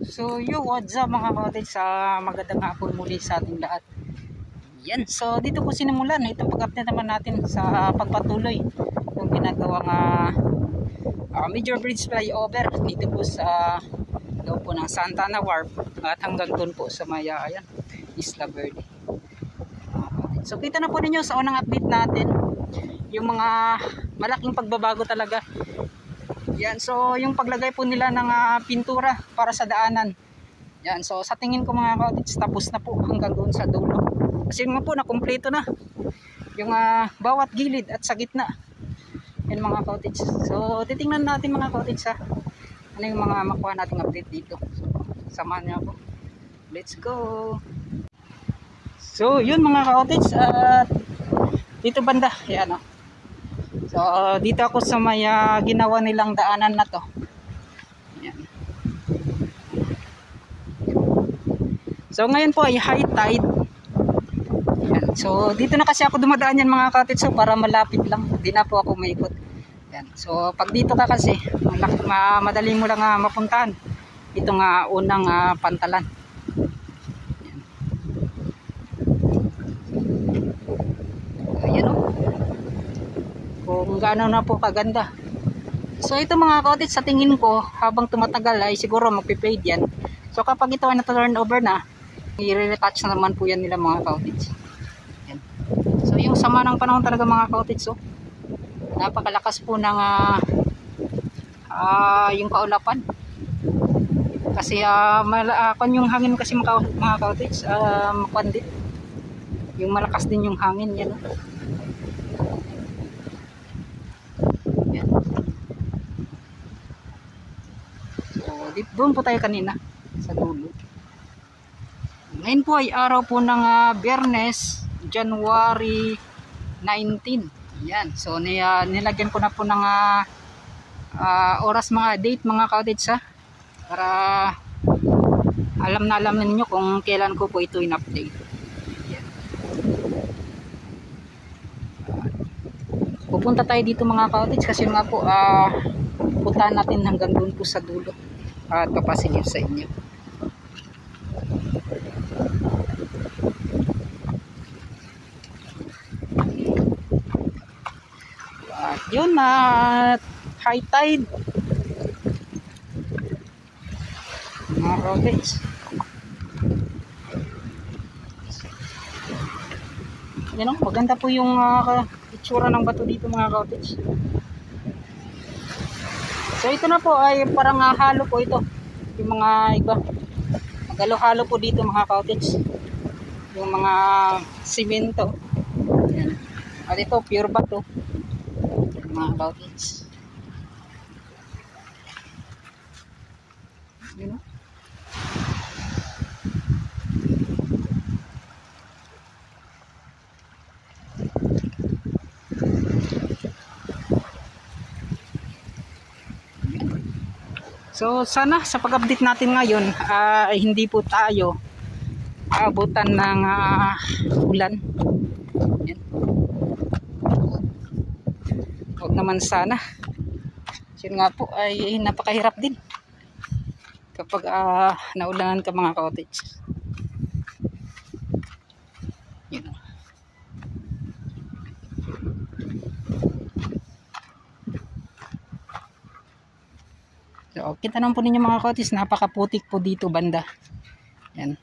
So what's up mga cottage, sa magandang hapon muli sa ating lahat. Yan, so dito po sinimulan itong pag-update naman natin sa pagpatuloy ng ginagawang major bridge flyover dito po sa loob po ng Santa Ana Wharf at hanggang doon po sa may Isla Verde. So kita na po ninyo sa unang update natin yung mga malaking pagbabago talaga. Yan, so yung paglagay po nila ng pintura para sa daanan. Yan, so sa tingin ko mga cottage, tapos na po hanggang doon sa dulo. Kasi nga po nakumpleto na yung bawat gilid at sa gitna. Yan mga cottage. So titingnan natin mga cottage ano yung mga makuha nating update dito. So samahan niyo ako. Let's go. So yun mga cottage, dito banda, yan So dito ako sa may ginawa nilang daanan na to. Yan. So ngayon po ay high tide. Yan. So dito na kasi ako dumadaan yan mga cottage, so para malapit lang, hindi na po ako maikot. Yan. So pag dito ka kasi madali mo lang mapuntahan itong unang pantalan. Ayan kung gaano na po kaganda. So ito mga cottage, sa tingin ko habang tumatagal ay siguro magpe-fade yan. So kapag ito ay na-turn over na, i-retouch na naman po yan nila mga cottage. Yan. So yung sama ng panahon talaga mga cottage, so napakalakas po ng yung kaulapan. Kasi yung hangin kasi mga cottage, makwandit. Yung malakas din yung hangin yan. Doon po tayo kanina sa dulo. Ngayon po ay araw po ng Biyernes, January 19. Yan. So nilagyan ko na po ng oras, mga date mga cottage para alam na alam ninyo kung kailan ko po ito in-update. Yan. Pupunta tayo dito mga cottage kasi nga po puntahan natin hanggang doon po sa dulo at papasilip sa inyo. At yun high tide mga cottage. Yan maganda po yung itsura ng bato dito mga cottage. So ito na po ay parang halo po ito. Yung mga iba, magalo-halo po dito mga cottage. Yung mga simento. Yan. At ito pure bato. Mga cottage. You know? So sana sa pag-update natin ngayon ay hindi po tayo aabutan ng ulan. Yan. Huwag naman sana. Yun nga po ay napakahirap din kapag naulanan ka mga cottage. Yan. So, kita naman po ninyo mga cottage, napakaputik po dito banda. Yan.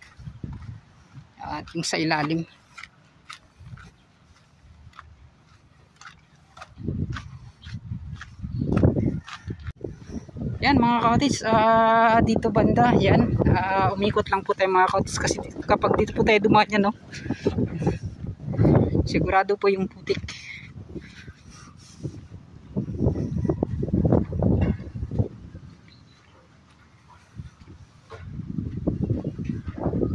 At yung sa ilalim. Yan mga cottage, dito banda, yan. Umikot lang po tayo mga cottage kasi kapag dito po tayo dumaan yan, sigurado po yung putik.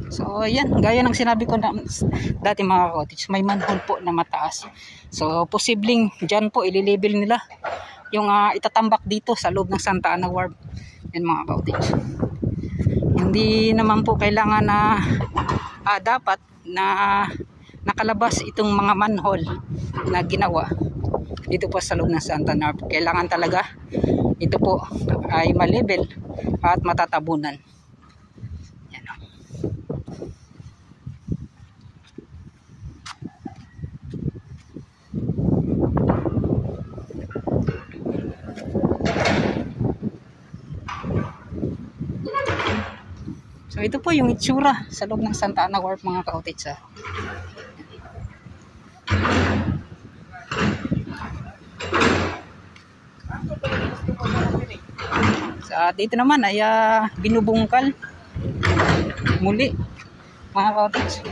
So yan, gaya ng sinabi ko na dati mga cottage, may manhole po na mataas. So posibleng dyan po ililibel nila yung itatambak dito sa loob ng Santa Ana Wharf. Yan mga cottage. Hindi naman po kailangan na dapat na nakalabas itong mga manhole na ginawa dito po sa loob ng Santa Ana Wharf. Kailangan talaga ito po ay ma-level at matatabunan. So ito po yung itsura sa loob ng Santa Ana Wharf mga ka-cottage. At dito naman ay binubungkal muli mga ka-cottage.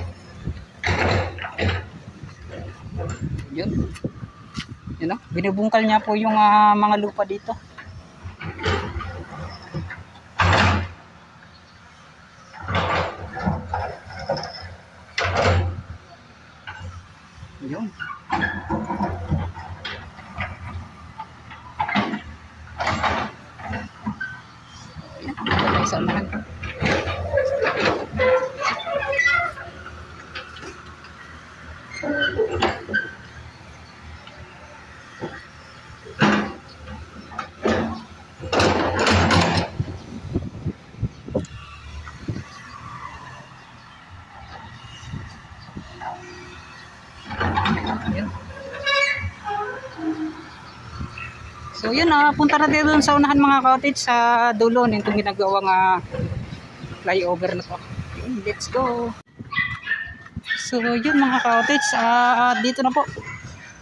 Yun. Yun, no? Binubungkal niya po yung mga lupa dito. Yun. Isa naman. So yun, punta na tayo dun sa unahan mga cottage sa dulo nitong ginagawang flyover na to. Let's go. So yun mga cottage, dito na po.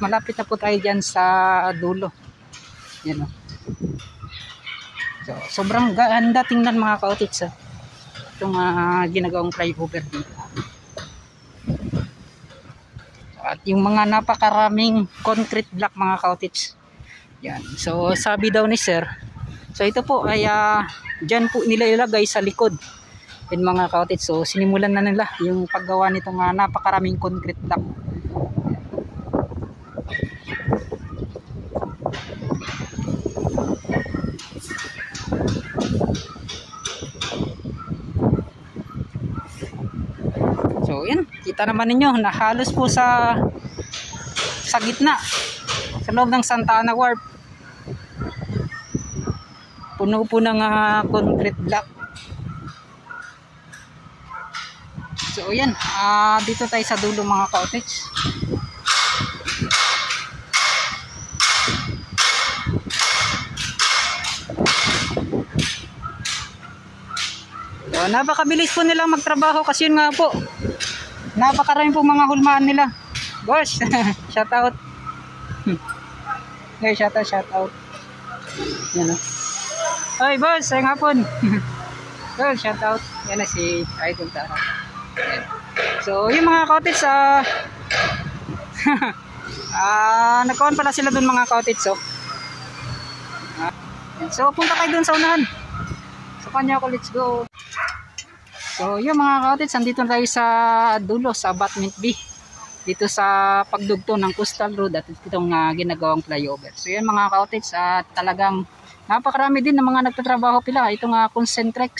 Malapit na po tayo dyan sa dulo. Yan o. So sobrang ganda tingnan mga cottage. Itong ginagawang flyover dito. At yung mga napakaraming concrete block mga cottage. Yan. So sabi daw ni sir, so ito po ay dyan po nila ilagay sa likod yung mga cottage. So sinimulan na nila yung paggawa nitong napakaraming concrete block. So yan, kita naman ninyo na halos po sa gitna sa loob ng Santa Ana Wharf puno po ng concrete block. So yan, dito tayo sa dulo mga cottage. So napakabilis po nilang magtrabaho kasi yun nga po, napakarami po mga hulmaan nila. Boss, shout out. Okay, shout out. Yan o. Oy boss, ay hapon. Well, shout out. Yan na si Idol Tara. So, yung mga cottage nagkawan pala sila dun mga cottage. So, punta kayo dun sa unahan. So, kanya ako, let's go. So, yung mga cottage, andito tayo sa dulo, sa Abutment B. Dito sa pagdugtong ng Coastal Road at itong ginagawang flyover. So, yan mga cottage, talagang napakarami din ng mga nagtatrabaho pila. Itong Concentric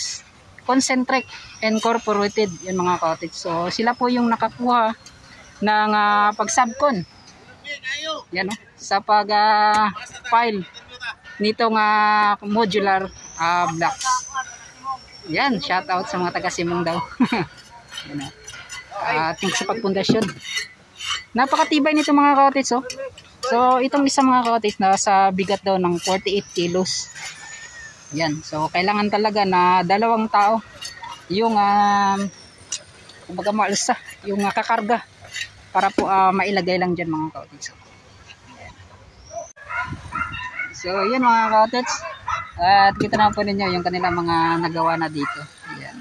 Incorporated, yan mga cottage. So sila po yung nakakuha ng pag-subcon. Yan sa pag-file nitong modular blocks. Yan, shout out sa mga taga Simong daw. Yan ating sa pagpundasyon. Napakatibay nito mga cottage. So itong isang mga cottage na sa bigat daw ng 48 kilos. Yan. So kailangan talaga na dalawang tao yung kumbaga maalsa, yung kakarga para po mailagay lang diyan mga cottage. So yan mga cottage. At kita na po ninyo yung kanilang mga nagawa na dito. Yan.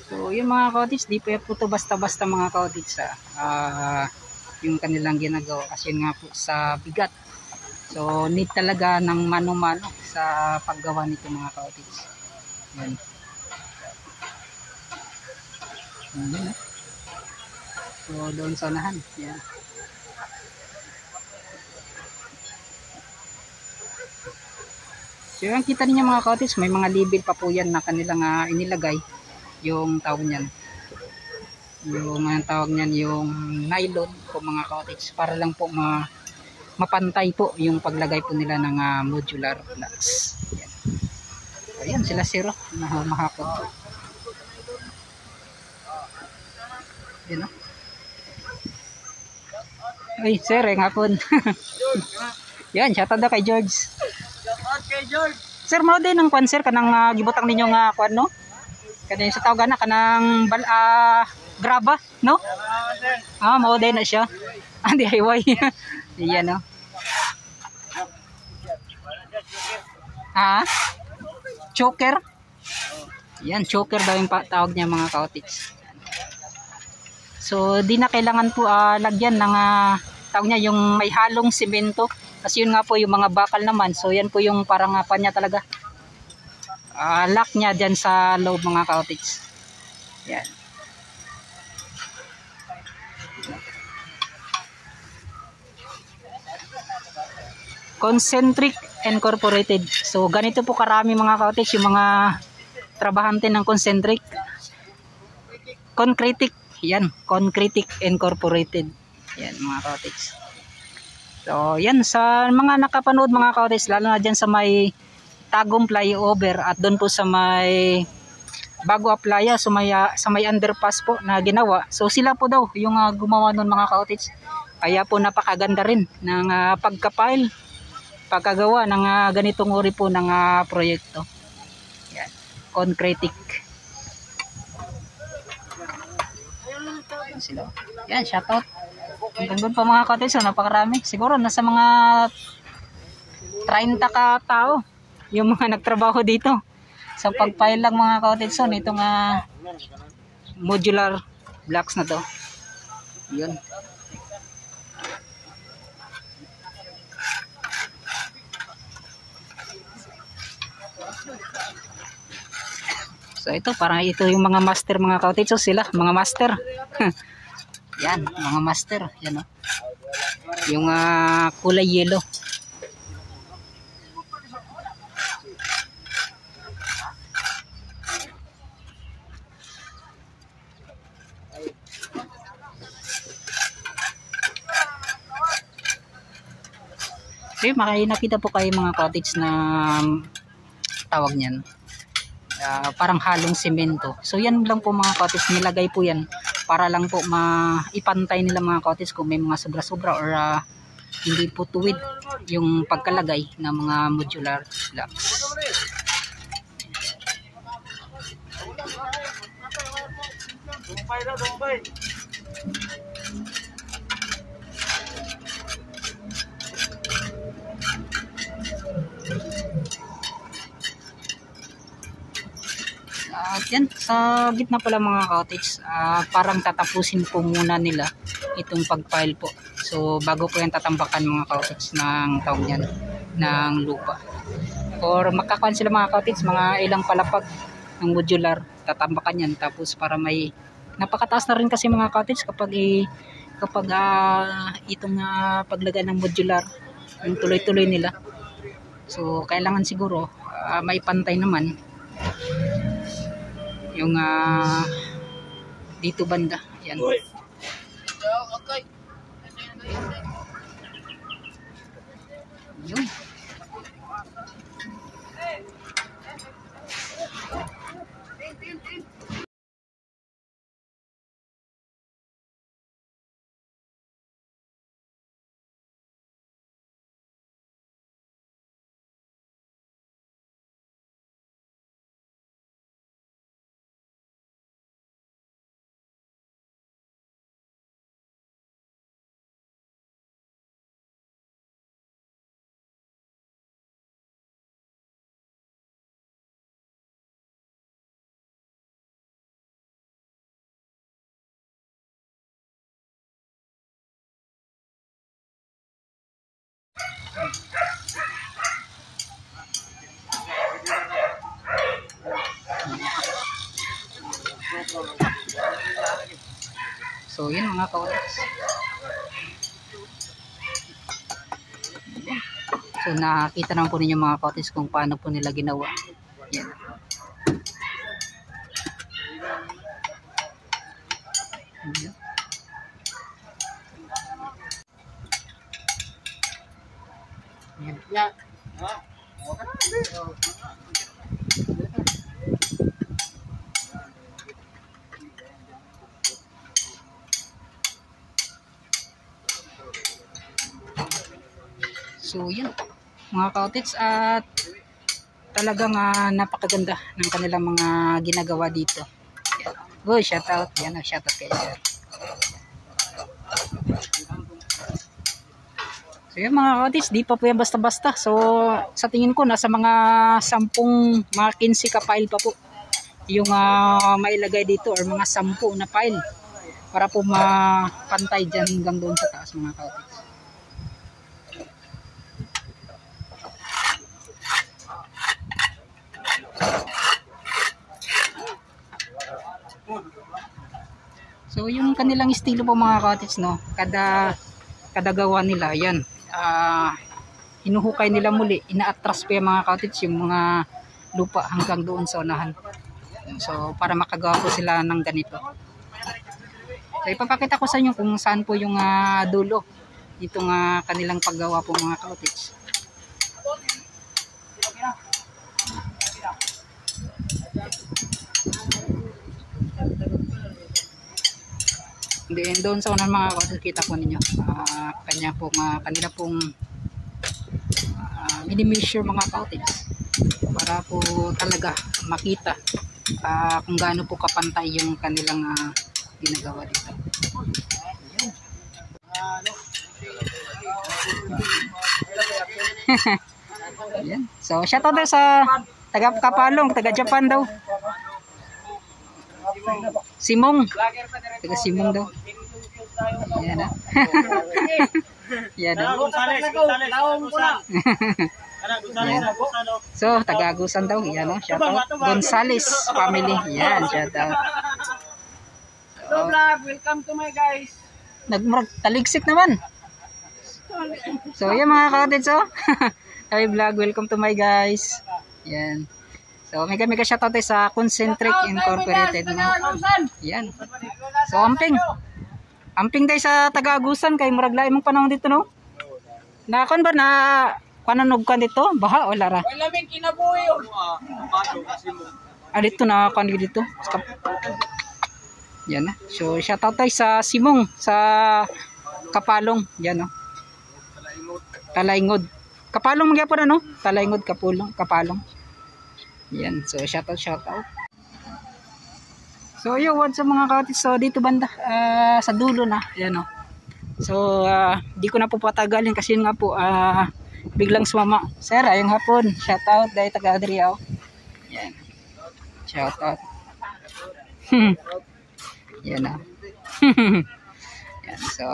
So yung mga cottage, di po ito basta-basta mga cottage yung kanilang ginagawa kasi nga po sa bigat. So need talaga ng mano-mano sa paggawa nito mga cottage. Yan. So doon sa unahan. Yan. So yung kita niyo mga cottage, may mga label pa po yan na kanilang inilagay. Yung tawag niyan, yung tawag niyan yung nylon po mga cottage, para lang po mapantay po yung paglagay po nila ng modular blocks. Yan. Ayan sila sir, mahakot. Yan o. Ay sir, nga po. Yan, shoutout na kay George. Shoutout kay George. Sir, mao din ang kwan sir kanang gibutang ninyo nga kwan no? Kanang sa tawag na kanang graba, no? Mao din na siya. DIY. Iyan no. Choker. Yan, choker daw yung tawag niya mga kaotits. So, di na kailangan po lagyan ng tawag niya yung may halong simento. Kasi yun nga po yung mga bakal naman. So, yan po yung parang niya talaga. Lock niya dyan sa loob mga kaotits. Yan. Concentric Incorporated. So, ganito po karami mga kaotits yung mga trabahante ng Concentric. Concretic. Yan, Concretic Incorporated. Yan mga kaotits. So, yan sa mga nakapanood mga kaotits, lalo na dyan sa may Tagum flyover at doon po sa may Bago Aplaya, sa may underpass po na ginawa. So, sila po daw yung gumawa nun mga kaotits. Kaya po napakaganda rin ng pagkagawa ng ganitong uri po ng proyekto. Yan, Concretic. Sila. Yan, shoutout. Hanggang doon pa mga kaotits, so napakarami. Siguro nasa mga 30 ka tao yung mga nagtrabaho dito. Sa pagpile lang mga kaotits, so nitong modular blocks na to. Yun. So ito, parang ito yung mga master mga kaotits. So sila, mga master. Yan, mga master. Yan o. Yung kulay yellow. Okay, makikita po kayo mga kaotits na tawag niyan. Parang halong semento. So yan lang po mga kaotits, nilagay po yan para lang po maipantay nila mga kaotits kung may mga sobra-sobra or hindi po tuwid yung pagkalagay ng mga modular blocks. At yan, sa gitna pala mga kaotits, parang tatapusin po muna nila itong pag-pile po. So bago po yan tatambakan mga kaotits ng tawag niyan, ng lupa. Or makakuan sila mga kaotits, mga ilang palapag ng modular, tatambakan yan. Tapos para may, napakataas na rin kasi mga kaotits kapag itong paglagay ng modular, yung tuloy-tuloy nila. So kailangan siguro may pantay naman yung dito banda. Yan. Yun. So yun mga kaotits. So nakita naman po ninyo mga kaotits kung paano po nila ginawa. Yan. Yan. Ya. So yan mga ka-outits, at talagang napakaganda ng kanilang mga ginagawa dito. Yan. Go, shout out. Yan, shout out kay sir. So yan mga ka-outits, di pa po yan basta-basta. So sa tingin ko nasa mga 10, mga 15 ka file pa po yung mailagay dito, or mga 10 na file para po mapantay dyan hanggang doon sa taas mga ka-outits. So yung kanilang estilo po mga ka-outits, no, kada gawa nila yan, hinuhukay nila muli, ina-atras pa yung mga ka-outits yung mga lupa hanggang doon sa unahan. So para makagawa po sila ng ganito. So ipapakita ko sa inyo kung saan po yung dulo itong kanilang paggawa po mga ka-outits. Then doon sa unang mga ka-outits, kita po ninyo kanila pong mini-measure mga ka-outits para po talaga makita kung gaano po kapantay yung kanilang ginagawa dito. Ayan. So shout out sa taga Kapalong, taga Japan daw. Simong. Taga Simong daw. Ayan na. Ayan na. So, taga-Agusan daw. Ayan o. Shout out. Gonzales family. Ayan. Shout out. Hello vlog. Welcome to my guys. Taligsik naman. So, ayan mga ka-outits o. Hi vlog. Welcome to my guys. Ayan. So, mega shoutout sa Concentric Incorporated. Yan. So, amping day sa taga-Agusan kay muraglaim mong panahon dito, no? Nakon ba na pananog ka dito? Baha o lara? Wala laming kinabuhi. Dito na kan dito. Yan na. So, shoutout tayo sa Simong sa Kapalong. Yan, no? Talaingod. Kapalong magyapon na, no? Talaingod, Kapalong. Yan, so shout out. So yun, what's up mga ka-outits? So dito banda sa dulo na, yan o. So di ko na po patagalin kasi nga po biglang sumama. Sir, ayong hapon, shout out dahil taga Adriao. Yan. Shout out. Yan na. Yan, so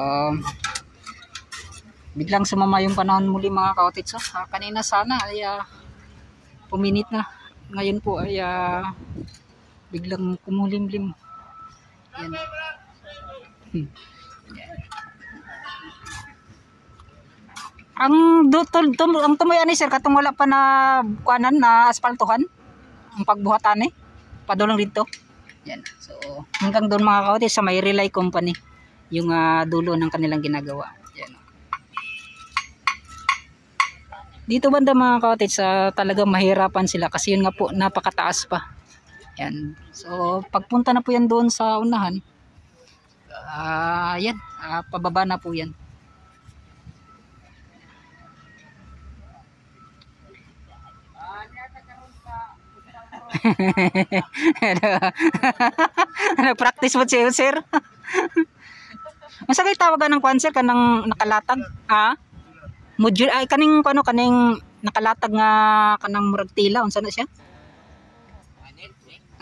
biglang sumama yung panahon muli mga ka-outits. So, kanina sana ay puminit na. Ngayon po ay biglang kumulimlim. Yan. Yan. Ang tumoy ani sir katong wala pa na kuanan na asfaltohan ang pagbuhatan padulong dito. Yan. So hanggang doon mga ka-outits sa may Relay Company yung dulo ng kanilang ginagawa. Yan. Dito banda mga ka-outits talagang mahirapan sila kasi yun nga po napakataas pa. Yan. So pagpunta na po yan doon sa unahan, yan, pababa na po yan. Nag-practice mo siya sir. Masa kay tawagan ng kwanser kanang nakalatag module ay kaning nakalatag nga kanang murag tila unsa na siya?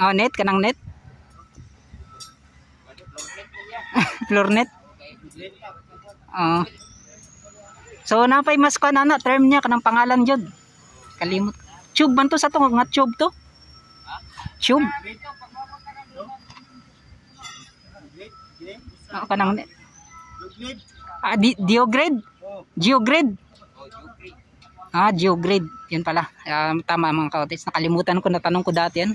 Net kanang net. Floor net. So napay mas kanana term niya kanang pangalan jud. Kalimot. Tube man to sa to nga tube to. Tube. Kanang net. Geograde. Geograde. Geograde. Yan pala. Tama mga ka-outits. Nakalimutan ko, natanong ko dati yan.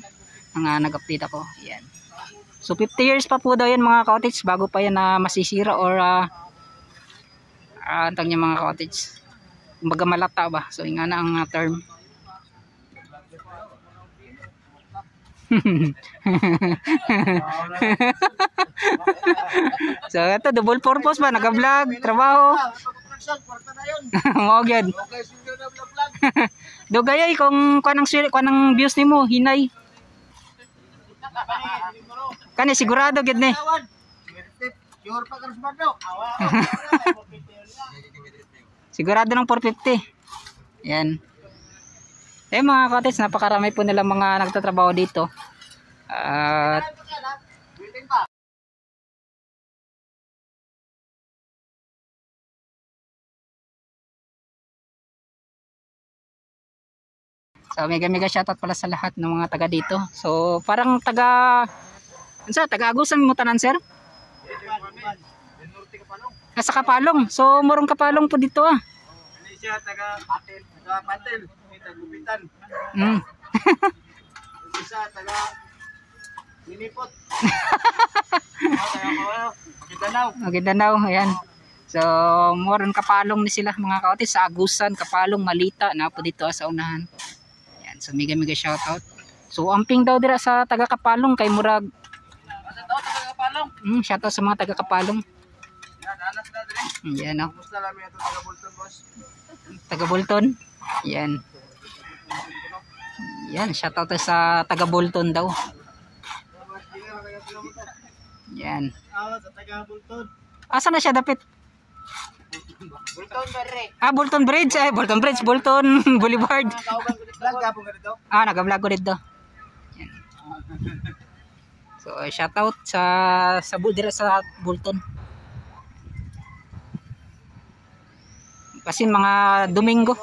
Nag-update ako. Yan. So 50 years pa po daw yan mga ka-outits bago pa yan masisira or antang niya mga ka-outits. kumbaga malata ba, so nga na ang term. So ito double purpose ba, naka-vlog, trabaho. Mo gyud. Dugay kung kanang views nimo hinay. Kani sigurado gyud ni. Sigurado ng 450. Yan. Mga ka-otids, napakarami po nila mga nagtatrabaho dito. At so mega shoutout pala sa lahat ng mga taga dito. So parang taga Agusan mo tanan, sir? Nasa Kapalong. So murong Kapalong po dito ah. Ini siya taga Patil, taga Gupitan. Isa taga Minipot. Maguindanao, ayan. So murong Kapalong ni sila mga ka-otids, sa Agusan, Kapalong, Malita na po dito sa unahan. Ayan, so mega shoutout. So amping daw dira sa taga Kapalong kay murag. Taga Kapalong. Shoutout sa mga taga Kapalong. Anas na dire. Yan o. Kumusta lang ito taga Bolton, boss? Taga Bolton. Yan. Yan, shoutout sa taga Bolton daw. Yan. Sa taga Bolton. Asa na siya dapit? Bolton bare. Bolton Bridge. Bolton Bridge, Bolton Boulevard. Vlog ka po ganito? Naka-vlog ko dito. Yan. So, shoutout sa dira sa Bolton. Kasi mga Domingo.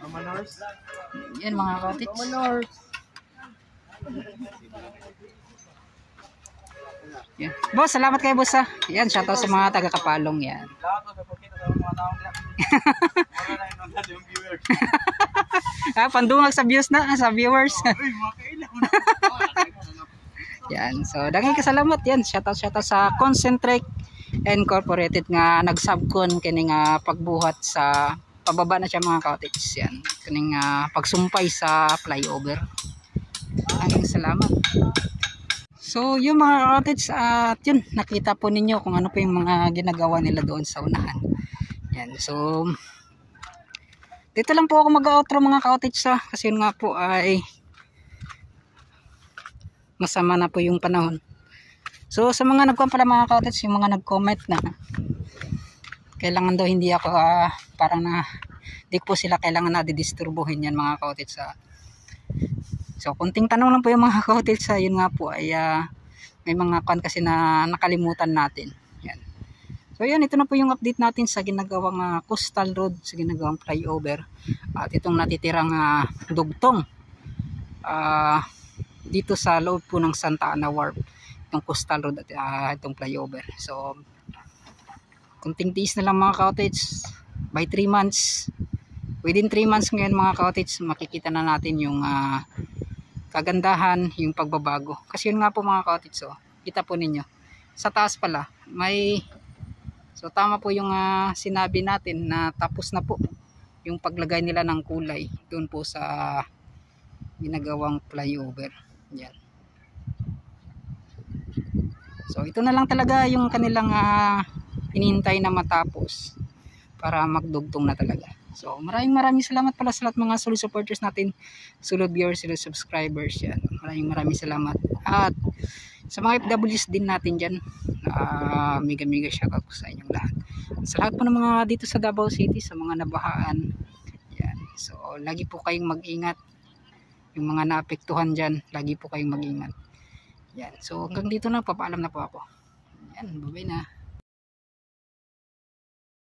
Manors. Yan mga ka-otids. Manors. Yan. Boss, salamat kayo boss ha. Yan, shoutout sa mga taga Kapalong yan. Salamat sa pagkita sa mga taong nila. Wala na inundan yung viewers. Pandungag sa views na, sa viewers. Uy, mga kailang. Yan, so daging kasalamat yan. Shoutout sa Concentric Incorporated nga nagsabkon kini nga pagbuhat sa pababa na siya mga ka-otids. Yan, kaning pagsumpay sa flyover. Maraming salamat. So yung mga ka-otids, at yun, nakita po ninyo kung ano po yung mga ginagawa nila doon sa unahan. Yan, so dito lang po ako mag-outro mga ka-otids kasi yun nga po ay masama na po yung panahon. So sa mga pala mga ka-otids, yung mga nag-comment na kailangan daw hindi ako parang di po sila kailangan na didisturbuhin yan mga ka-otids. So kunting tanong lang po yung mga ka-otids, yun nga po ay may mga kasi na nakalimutan natin. Yan. So yan, ito na po yung update natin sa ginagawang coastal road, sa ginagawang flyover at itong natitirang dugtong dito sa loob po ng Santa Ana Wharf, itong coastal road at itong flyover. So kunting tiis na lang mga ka-otids, by 3 months, within 3 months ngayon mga ka-otids, makikita na natin yung kagandahan, yung pagbabago. Kasi yun nga po mga ka-otids, kita po ninyo sa taas pala may, so tama po yung sinabi natin na tapos na po yung paglagay nila ng kulay doon po sa ginagawang flyover. Yan. So ito na lang talaga yung kanilang hinihintay na matapos para magdugtong na talaga. So maraming salamat pala sa lahat mga solid supporters natin, solid viewers, solid subscribers. Yan. Maraming salamat. At sa mga FWs din natin dyan, mega shoutout po sa inyong lahat. Sa lahat po ng mga dito sa Davao City, sa mga nabahaan. Yan. So lagi po kayong mag-ingat. Yung mga naapektuhan dyan, lagi po kayong mag-ingat. Yan. So hanggang dito na, papaalam na po ako. Yan, bye-bye na.